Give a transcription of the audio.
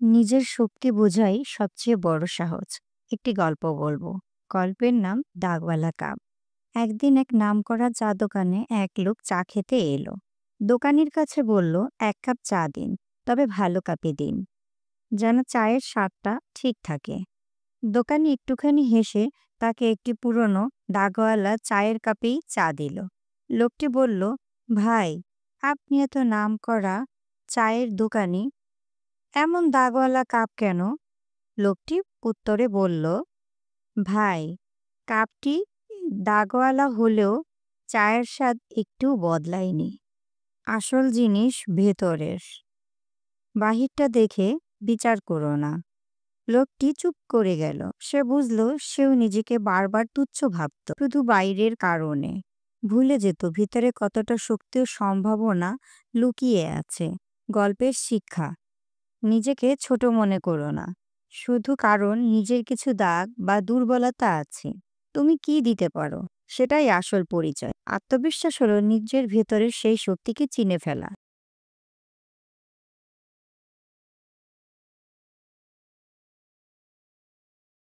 নিজের শক্তি বোঝাই সবচেয়ে বড় সাহস। একটি গল্প বলবো। গল্পের নাম দাগওয়ালা কাপ। একদিন এক নামকরা চা দোকানে এক লোক চা খেতে এলো। দোকানির কাছে বলল, এক কাপ চা দিন, তবে ভালো কাপে দিন, যেন চায়ের স্বাদটা ঠিক থাকে। দোকানি একটুখানি হেসে তাকে একটি পুরনো দাগওয়ালা চায়ের কাপেই চা দিল। লোকটি বলল, ভাই, আপনি এত নামকরা চায়ের দোকানি, এমন দাগওয়ালা কাপ কেন? লোকটি উত্তরে বলল, ভাই, কাপটি দাগওয়ালা হলেও চায়ের স্বাদ একটু বদলায়নি। আসল জিনিস ভেতরের, বাহিরটা দেখে বিচার করো না। লোকটি চুপ করে গেল। সে বুঝল সেও নিজেকে বারবার তুচ্ছ ভাবত শুধু বাইরের কারণে। ভুলে যেত ভিতরে কতটা শক্তি ও সম্ভাবনা লুকিয়ে আছে। গল্পের শিক্ষা: নিজেকে ছোট মনে করো না, শুধু কারণ নিজের কিছু দাগ বা দুর্বলতা আছে। তুমি কি দিতে পারো, সেটাই আসল পরিচয়। আত্মবিশ্বাস হলো নিজের ভেতরের সেই শক্তিকে চিনে ফেলা।